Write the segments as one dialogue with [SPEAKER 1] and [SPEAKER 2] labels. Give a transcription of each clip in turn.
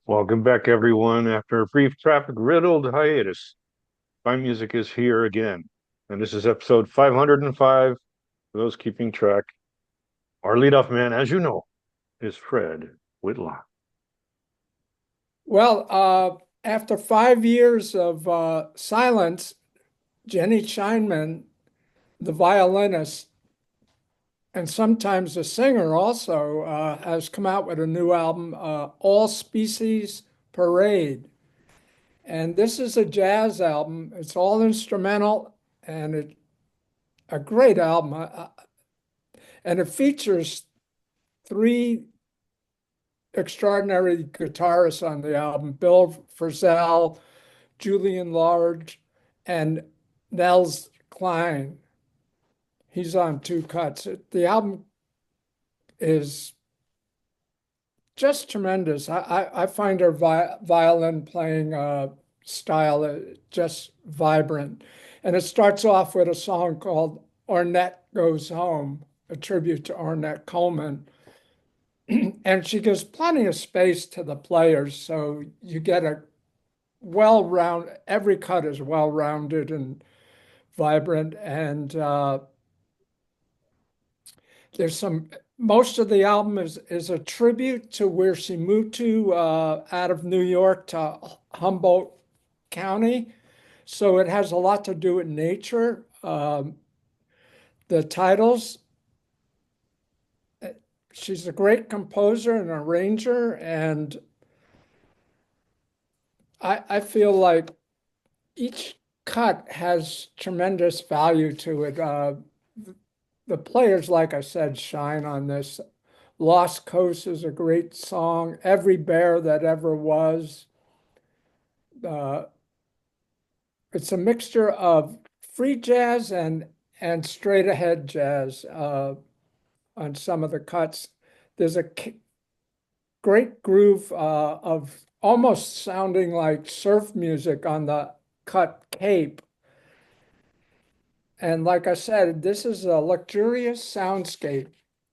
[SPEAKER 1] Welcome back, everyone. After a brief traffic-riddled hiatus, my music is here again. And this is episode 505. For those keeping track, our leadoff man, as you know, is Fred Whitlock.
[SPEAKER 2] After 5 years of silence, Jenny Scheinman, the violinist and sometimes a singer also, has come out with a new album, All Species Parade. And this is a jazz album. It's all instrumental and it's a great album. And it features three extraordinary guitarists on the album: Bill Frisell, Julian Large, and Nels Klein. He's on two cuts. The album is just tremendous. I find her violin playing style just vibrant. And it starts off with a song called Ornette Goes Home, a tribute to Ornette Coleman. And she gives plenty of space to the players, so you get a every cut is well-rounded and vibrant. And there's most of the album is a tribute to where she moved to out of New York to Humboldt County. So it has a lot to do with nature. The titles, she's a great composer and arranger, and I feel like each cut has tremendous value to it. The players, like I said, shine on this. Lost Coast is a great song. Every Bear That Ever Was. Uh, it's a mixture of free jazz and straight ahead jazz on some of the cuts. There's a great groove of almost sounding like surf music on the cut Cape. And like I said, this is a luxurious soundscape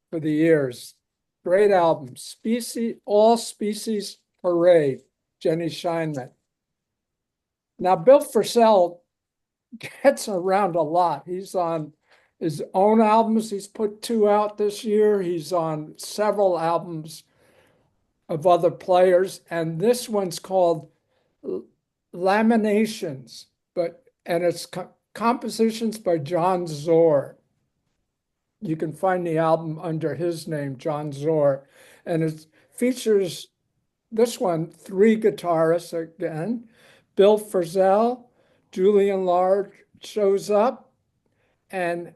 [SPEAKER 2] for the ears. Great album. All Species Parade, Jenny Scheinman. Now, Bill Frisell gets around a lot. He's on his own albums. He's put two out this year. He's on several albums of other players. And this one's called Laminations, and it's compositions by John Zorn. You can find the album under his name, John Zorn, and it features this one, three guitarists again. Bill Frisell, Julian Large shows up, and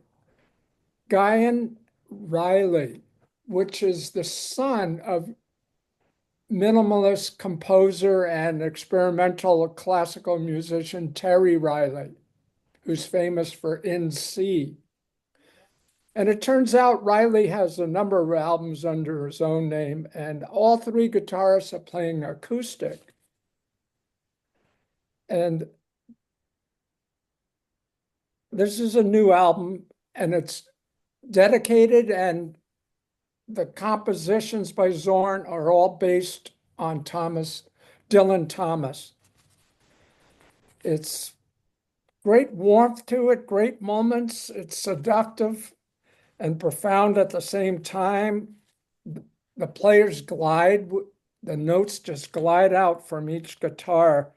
[SPEAKER 2] Guyan Riley, which is the son of minimalist composer and experimental classical musician Terry Riley, who's famous for In C. And it turns out Riley has a number of albums under his own name, and all three guitarists are playing acoustic. And this is a new album, and it's dedicated, and the compositions by Zorn are all based on Dylan Thomas. It's great warmth to it, great moments. It's seductive and profound at the same time. The players glide, the notes just glide out from each guitar.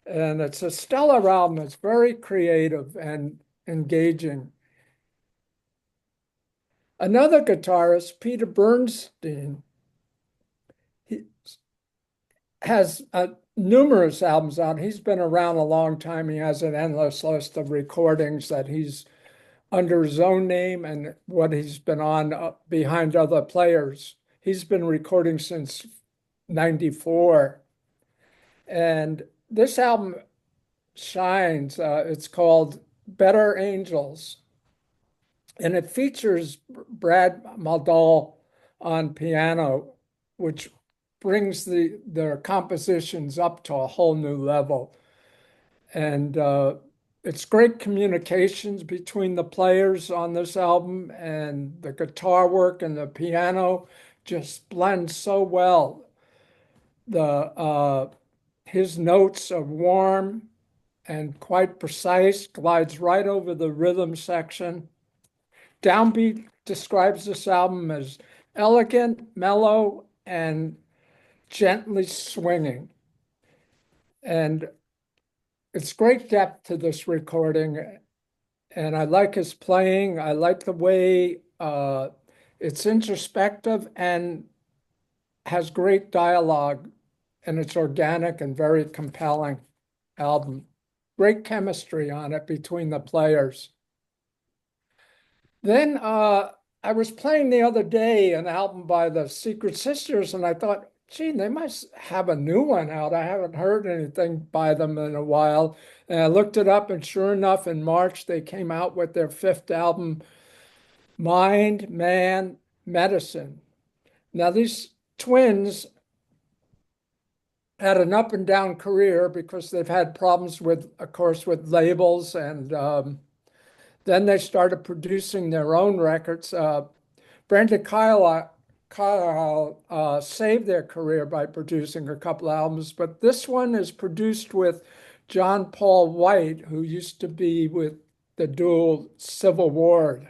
[SPEAKER 2] And it's a stellar album. It's very creative and engaging. Another guitarist, Peter Bernstein, he has numerous albums out. He's been around a long time. He has an endless list of recordings that he's under his own name and what he's been on behind other players. He's been recording since 94. And this album shines. It's called Better Angels. And it features Brad Maldal on piano, which brings their compositions up to a whole new level. And it's great communications between the players on this album, and the guitar work and the piano just blend so well. His notes are warm and quite precise, glides right over the rhythm section. Downbeat describes this album as elegant, mellow, and gently swinging. And it's great depth to this recording. And I like his playing. I like the way it's introspective and has great dialogue, and it's organic and very compelling album. Great chemistry on it between the players. Then I was playing the other day an album by the Secret Sisters, and I thought, gee, they must have a new one out. I haven't heard anything by them in a while. And I looked it up, and sure enough, in March, they came out with their fifth album, Mind, Man, Medicine. Now, these twins had an up and down career because they've had problems with, of course, with labels, and then they started producing their own records. Brenda Kyle saved their career by producing a couple albums, but this one is produced with John Paul White, who used to be with the duo Civil War.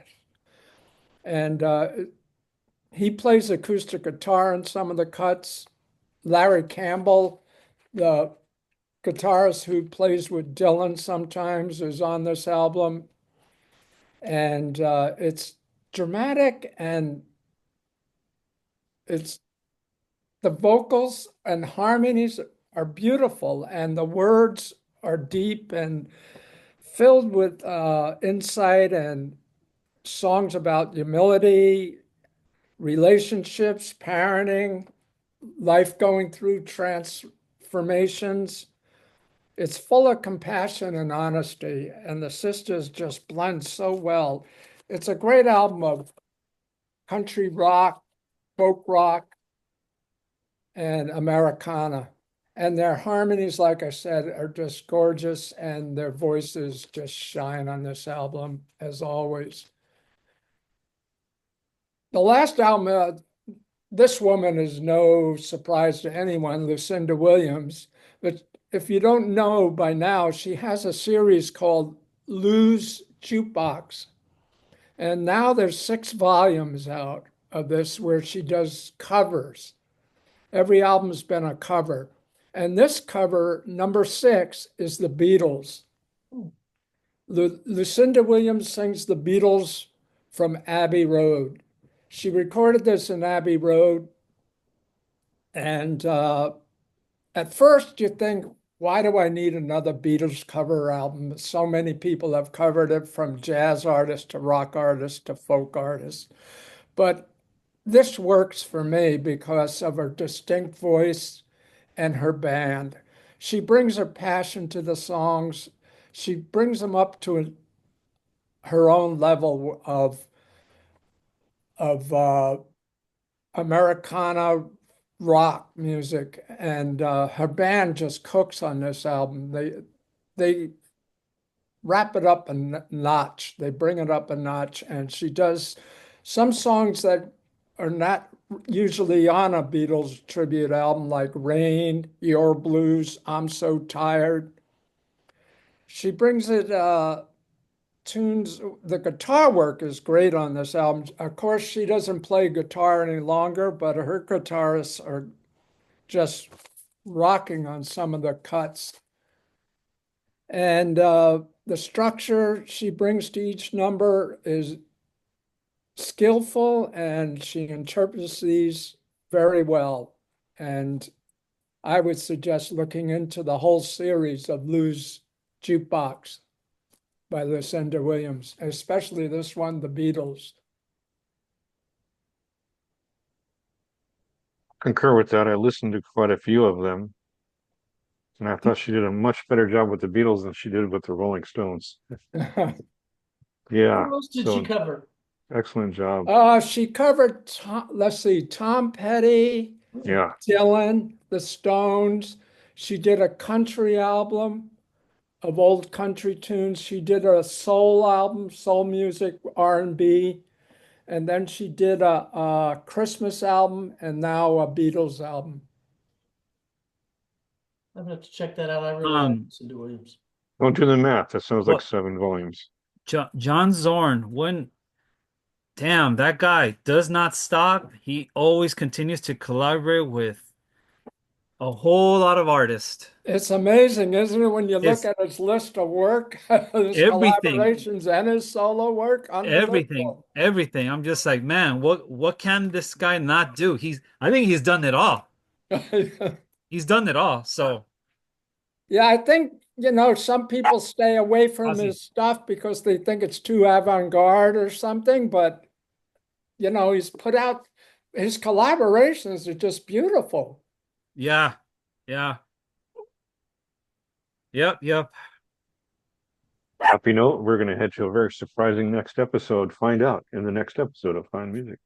[SPEAKER 2] And he plays acoustic guitar in some of the cuts. Larry Campbell, the guitarist who plays with Dylan sometimes, is on this album. And it's dramatic, and it's the vocals and harmonies are beautiful, and the words are deep and filled with insight, and songs about humility, relationships, parenting, life going through transformations. It's full of compassion and honesty, and the sisters just blend so well. It's a great album of country rock, folk rock, and Americana. And their harmonies, like I said, are just gorgeous, and their voices just shine on this album, as always. The last album, this woman is no surprise to anyone, Lucinda Williams. But if you don't know by now, she has a series called Lou's Jukebox. And now there's 6 volumes out of this where she does covers. Every album's been a cover. And this cover, number 6, is the Beatles. Lucinda Williams sings the Beatles from Abbey Road. She recorded this in Abbey Road. And at first you think, why do I need another Beatles cover album? So many people have covered it, from jazz artists to rock artists to folk artists. But this works for me because of her distinct voice and her band. She brings her passion to the songs. She brings them up to her own level of Americana rock music, and her band just cooks on this album. They wrap it up a notch. They bring it up a notch, and she does some songs that are not usually on a Beatles tribute album, like Rain, Your Blues, I'm So Tired. She brings it tunes. The guitar work is great on this album. Of course, she doesn't play guitar any longer, but her guitarists are just rocking on some of the cuts. And the structure she brings to each number is skillful, and she interprets these very well. And I would suggest looking into the whole series of Lou's Jukebox by Lucinda Williams, especially this one, The Beatles.
[SPEAKER 1] Concur with that. I listened to quite a few of them, and I thought she did a much better job with the Beatles than she did with the Rolling Stones. Yeah,
[SPEAKER 3] Who else did she cover?
[SPEAKER 1] excellent job.
[SPEAKER 2] She covered, let's see, Tom Petty,
[SPEAKER 1] Yeah,
[SPEAKER 2] Dylan, the Stones. She did a country album of old country tunes. She did a soul album, soul music, R&B. And then she did a Christmas album, and now a Beatles album.
[SPEAKER 3] I'm gonna have to check that out. I really like Cindy Williams.
[SPEAKER 1] Don't do the math. That sounds like
[SPEAKER 4] What
[SPEAKER 1] 7 volumes.
[SPEAKER 4] John Zorn, when damn, that guy does not stop. He always continues to collaborate with a whole lot of artists.
[SPEAKER 2] It's amazing, isn't it, when you look
[SPEAKER 4] It's
[SPEAKER 2] at his list of work, his
[SPEAKER 4] everything,
[SPEAKER 2] collaborations and his solo work?
[SPEAKER 4] everything,
[SPEAKER 2] Unbelievable.
[SPEAKER 4] everything. I'm just like, man, what can this guy not do? I think he's done it all. He's done it all. So,
[SPEAKER 2] Yeah, I think, some people stay away from
[SPEAKER 4] Ozzy,
[SPEAKER 2] his stuff because they think it's too avant-garde or something, but he's put out his collaborations are just beautiful.
[SPEAKER 4] yeah, yeah, yep.
[SPEAKER 1] Happy note, we're going to head to a very surprising next episode. Find out in the next episode of Fine Music.